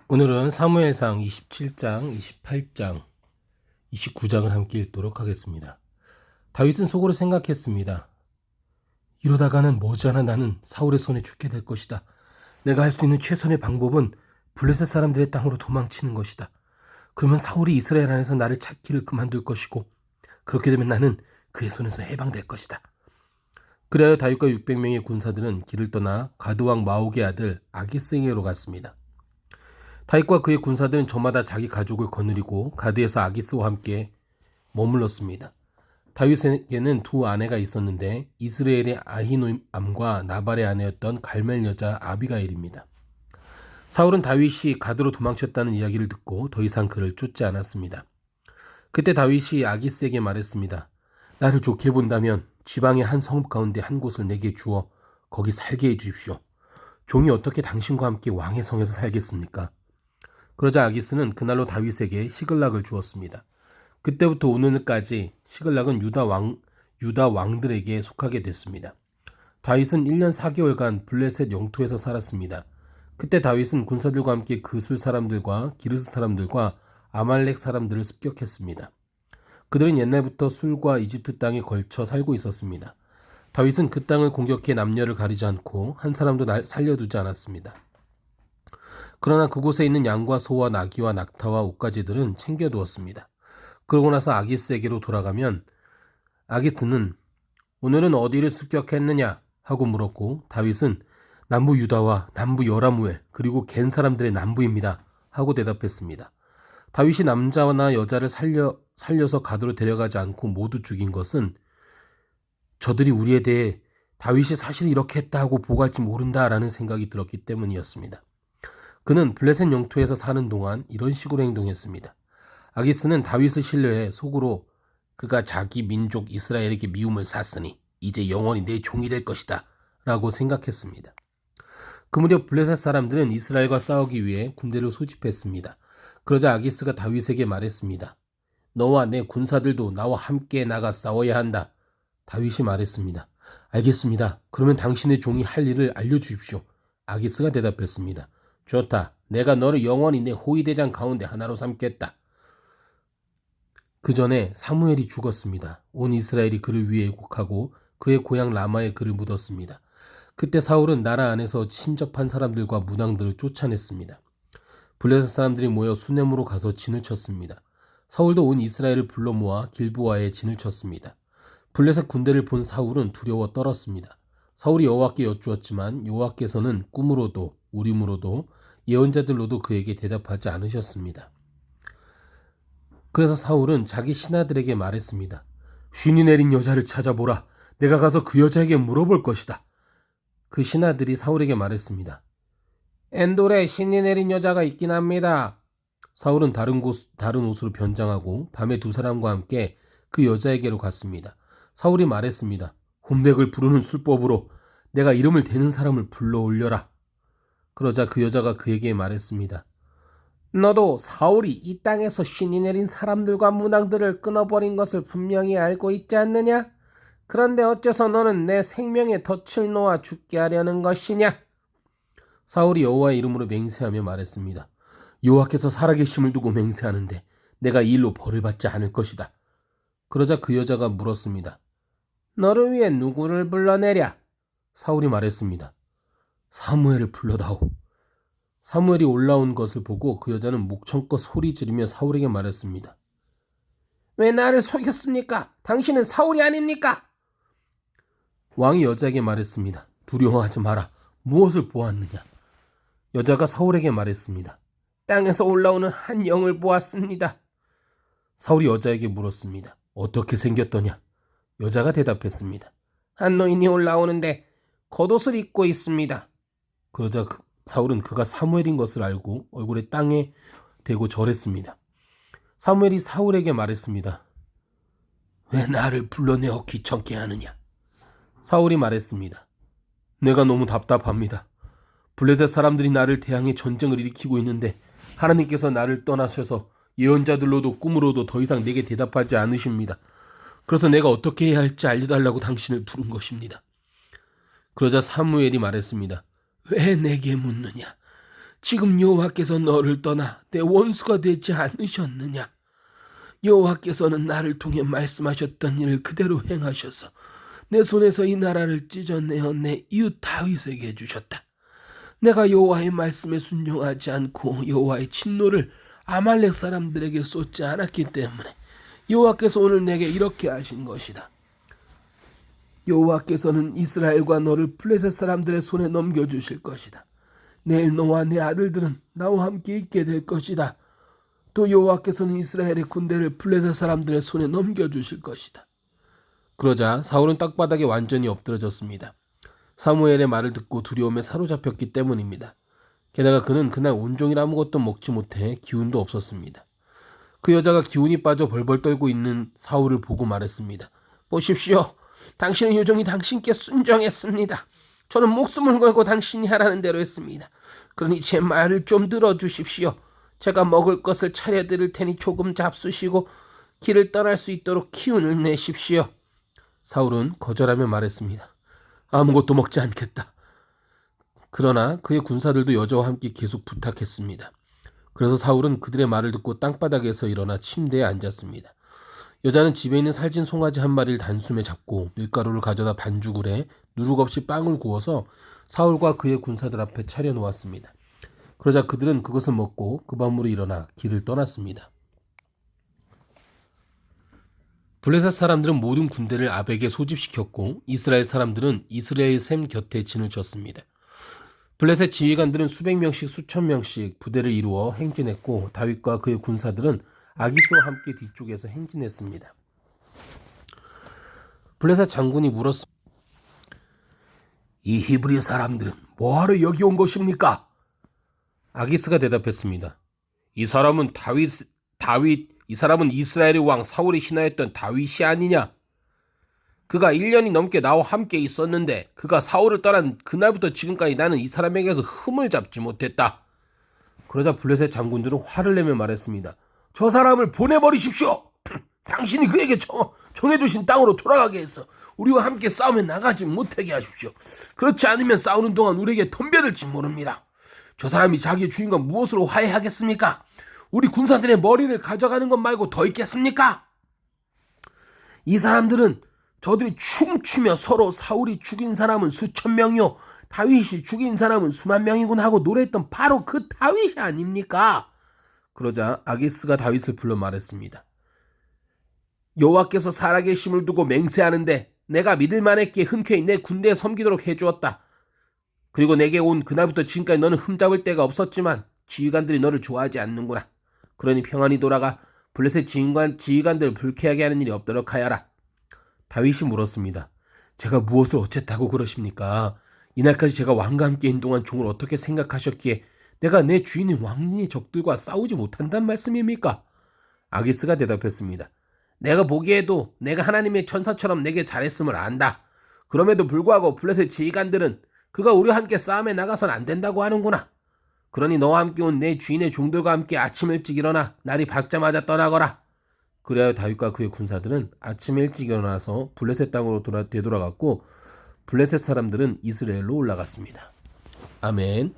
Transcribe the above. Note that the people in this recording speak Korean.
오늘은 사무엘상 27장, 28장, 29장을 함께 읽도록 하겠습니다. 다윗은 속으로 생각했습니다. 이러다가는 머지않아 나는 사울의 손에 죽게 될 것이다. 내가 할 수 있는 최선의 방법은 블레셋 사람들의 땅으로 도망치는 것이다. 그러면 사울이 이스라엘 안에서 나를 찾기를 그만둘 것이고 그렇게 되면 나는 그의 손에서 해방될 것이다. 그리하여 다윗과 600명의 군사들은 길을 떠나 가드왕 마옥의 아들 아기스에게로 갔습니다. 다윗과 그의 군사들은 저마다 자기 가족을 거느리고 가드에서 아기스와 함께 머물렀습니다. 다윗에게는 두 아내가 있었는데 이스라엘의 아히노암과 나발의 아내였던 갈멜 여자 아비가일입니다. 사울은 다윗이 가드로 도망쳤다는 이야기를 듣고 더 이상 그를 쫓지 않았습니다. 그때 다윗이 아기스에게 말했습니다. 나를 좋게 본다면 지방의 한 성읍 가운데 한 곳을 내게 주어 거기 살게 해주십시오. 종이 어떻게 당신과 함께 왕의 성에서 살겠습니까? 그러자 아기스는 그날로 다윗에게 시글락을 주었습니다. 그때부터 오늘까지 시글락은 유다 왕들에게 속하게 됐습니다. 다윗은 1년 4개월간 블레셋 영토에서 살았습니다. 그때 다윗은 군사들과 함께 그술 사람들과 기르스 사람들과 아말렉 사람들을 습격했습니다. 그들은 옛날부터 술과 이집트 땅에 걸쳐 살고 있었습니다. 다윗은 그 땅을 공격해 남녀를 가리지 않고 한 사람도 살려두지 않았습니다. 그러나 그곳에 있는 양과 소와 나귀와 낙타와 옷가지들은 챙겨두었습니다. 그러고 나서 아기스에게로 돌아가면 아기스는 오늘은 어디를 습격했느냐 하고 물었고 다윗은 남부 유다와 남부 여라무엘 그리고 겐 사람들의 남부입니다 하고 대답했습니다. 다윗이 남자나 여자를 살려서 가드로 데려가지 않고 모두 죽인 것은 저들이 우리에 대해 다윗이 사실 이렇게 했다 하고 보고할지 모른다라는 생각이 들었기 때문이었습니다. 그는 블레셋 영토에서 사는 동안 이런 식으로 행동했습니다. 아기스는 다윗을 신뢰해 속으로 그가 자기 민족 이스라엘에게 미움을 샀으니 이제 영원히 내 종이 될 것이다 라고 생각했습니다. 그 무렵 블레셋 사람들은 이스라엘과 싸우기 위해 군대를 소집했습니다. 그러자 아기스가 다윗에게 말했습니다. 너와 내 군사들도 나와 함께 나가 싸워야 한다. 다윗이 말했습니다. 알겠습니다. 그러면 당신의 종이 할 일을 알려주십시오. 아기스가 대답했습니다. 좋다. 내가 너를 영원히 내 호위대장 가운데 하나로 삼겠다. 그 전에 사무엘이 죽었습니다. 온 이스라엘이 그를 위해 애곡하고 그의 고향 라마에 그를 묻었습니다. 그때 사울은 나라 안에서 친접한 사람들과 문왕들을 쫓아냈습니다. 블레셋 사람들이 모여 수넴으로 가서 진을 쳤습니다. 사울도 온 이스라엘을 불러 모아 길보아에 진을 쳤습니다. 블레셋 군대를 본 사울은 두려워 떨었습니다. 사울이 여호와께 여쭈었지만 여호와께서는 꿈으로도 우림으로도 예언자들로도 그에게 대답하지 않으셨습니다. 그래서 사울은 자기 신하들에게 말했습니다. 쉰이 내린 여자를 찾아보라. 내가 가서 그 여자에게 물어볼 것이다. 그 신하들이 사울에게 말했습니다. 엔돌에 신이 내린 여자가 있긴 합니다. 사울은 다른 옷으로 변장하고 밤에 두 사람과 함께 그 여자에게로 갔습니다. 사울이 말했습니다. 혼백을 부르는 술법으로 내가 이름을 대는 사람을 불러올려라. 그러자 그 여자가 그에게 말했습니다. 너도 사울이 이 땅에서 신이 내린 사람들과 문왕들을 끊어버린 것을 분명히 알고 있지 않느냐? 그런데 어째서 너는 내 생명에 덫을 놓아 죽게 하려는 것이냐? 사울이 여호와의 이름으로 맹세하며 말했습니다. 여호와께서 살아계심을 두고 맹세하는데 내가 이 일로 벌을 받지 않을 것이다. 그러자 그 여자가 물었습니다. 너를 위해 누구를 불러내랴? 사울이 말했습니다. 사무엘을 불러다오. 사무엘이 올라온 것을 보고 그 여자는 목청껏 소리 지르며 사울에게 말했습니다. 왜 나를 속였습니까? 당신은 사울이 아닙니까? 왕이 여자에게 말했습니다. 두려워하지 마라. 무엇을 보았느냐? 여자가 사울에게 말했습니다. 땅에서 올라오는 한 영을 보았습니다. 사울이 여자에게 물었습니다. 어떻게 생겼더냐? 여자가 대답했습니다. 한 노인이 올라오는데 겉옷을 입고 있습니다. 그러자 사울은 그가 사무엘인 것을 알고 얼굴에 땅에 대고 절했습니다. 사무엘이 사울에게 말했습니다. 왜 나를 불러내어 귀찮게 하느냐? 사울이 말했습니다. 내가 너무 답답합니다. 블레셋 사람들이 나를 대항해 전쟁을 일으키고 있는데 하나님께서 나를 떠나셔서 예언자들로도 꿈으로도 더 이상 내게 대답하지 않으십니다. 그래서 내가 어떻게 해야 할지 알려달라고 당신을 부른 것입니다. 그러자 사무엘이 말했습니다. 왜 내게 묻느냐? 지금 여호와께서 너를 떠나 내 원수가 되지 않으셨느냐? 여호와께서는 나를 통해 말씀하셨던 일을 그대로 행하셔서 내 손에서 이 나라를 찢어내어 내 이웃 다윗에게 주셨다. 내가 여호와의 말씀에 순종하지 않고 여호와의 진노를 아말렉 사람들에게 쏟지 않았기 때문에 여호와께서 오늘 내게 이렇게 하신 것이다. 여호와께서는 이스라엘과 너를 블레셋 사람들의 손에 넘겨주실 것이다. 내일 너와 내 아들들은 나와 함께 있게 될 것이다. 또 여호와께서는 이스라엘의 군대를 블레셋 사람들의 손에 넘겨주실 것이다. 그러자 사울은 땅바닥에 완전히 엎드러졌습니다. 사무엘의 말을 듣고 두려움에 사로잡혔기 때문입니다. 게다가 그는 그날 온종일 아무것도 먹지 못해 기운도 없었습니다. 그 여자가 기운이 빠져 벌벌 떨고 있는 사울을 보고 말했습니다. 보십시오. 당신의 요정이 당신께 순종했습니다. 저는 목숨을 걸고 당신이 하라는 대로 했습니다. 그러니 제 말을 좀 들어주십시오. 제가 먹을 것을 차려드릴 테니 조금 잡수시고 길을 떠날 수 있도록 기운을 내십시오. 사울은 거절하며 말했습니다. 아무것도 먹지 않겠다. 그러나 그의 군사들도 여자와 함께 계속 부탁했습니다. 그래서 사울은 그들의 말을 듣고 땅바닥에서 일어나 침대에 앉았습니다. 여자는 집에 있는 살찐 송아지 한 마리를 단숨에 잡고 밀가루를 가져다 반죽을 해 누룩 없이 빵을 구워서 사울과 그의 군사들 앞에 차려놓았습니다. 그러자 그들은 그것을 먹고 그 밤으로 일어나 길을 떠났습니다. 블레셋 사람들은 모든 군대를 아벡에 소집시켰고 이스라엘 사람들은 이스라엘 샘 곁에 진을 쳤습니다. 블레셋 지휘관들은 수백 명씩 수천 명씩 부대를 이루어 행진했고 다윗과 그의 군사들은 아기스와 함께 뒤쪽에서 행진했습니다. 블레셋 장군이 물었습니다. 이 히브리 사람들은 뭐하러 여기 온 것입니까? 아기스가 대답했습니다. 이 사람은 이 사람은 이스라엘의 왕 사울이 신하였던 다윗이 아니냐? 그가 1년이 넘게 나와 함께 있었는데 그가 사울을 떠난 그날부터 지금까지 나는 이 사람에게서 흠을 잡지 못했다. 그러자 블레셋 장군들은 화를 내며 말했습니다. 저 사람을 보내버리십시오. 당신이 그에게 정해주신 땅으로 돌아가게 해서 우리와 함께 싸움에 나가지 못하게 하십시오. 그렇지 않으면 싸우는 동안 우리에게 덤벼들지 모릅니다. 저 사람이 자기 주인과 무엇으로 화해하겠습니까? 우리 군사들의 머리를 가져가는 것 말고 더 있겠습니까? 이 사람들은 저들이 춤추며 서로 사울이 죽인 사람은 수천 명이요 다윗이 죽인 사람은 수만 명이군 하고 노래했던 바로 그 다윗이 아닙니까? 그러자 아기스가 다윗을 불러 말했습니다. 여호와께서 살아계심을 두고 맹세하는데 내가 믿을 만했기에 흔쾌히 내 군대에 섬기도록 해주었다. 그리고 내게 온 그날부터 지금까지 너는 흠잡을 데가 없었지만 지휘관들이 너를 좋아하지 않는구나. 그러니 평안히 돌아가 블레셋 지휘관들을 불쾌하게 하는 일이 없도록 하여라. 다윗이 물었습니다. 제가 무엇을 어쨌다고 그러십니까? 이날까지 제가 왕과 함께 있는 동안 종을 어떻게 생각하셨기에 내가 내 주인인 왕의 적들과 싸우지 못한단 말씀입니까? 아기스가 대답했습니다. 내가 보기에도 내가 하나님의 천사처럼 내게 잘했음을 안다. 그럼에도 불구하고 블레셋 지휘관들은 그가 우리와 함께 싸움에 나가선 안 된다고 하는구나. 그러니 너와 함께 온 내 주인의 종들과 함께 아침 일찍 일어나 날이 밝자마자 떠나거라. 그래야 다윗과 그의 군사들은 아침 일찍 일어나서 블레셋 땅으로 되돌아갔고 블레셋 사람들은 이스라엘로 올라갔습니다. 아멘.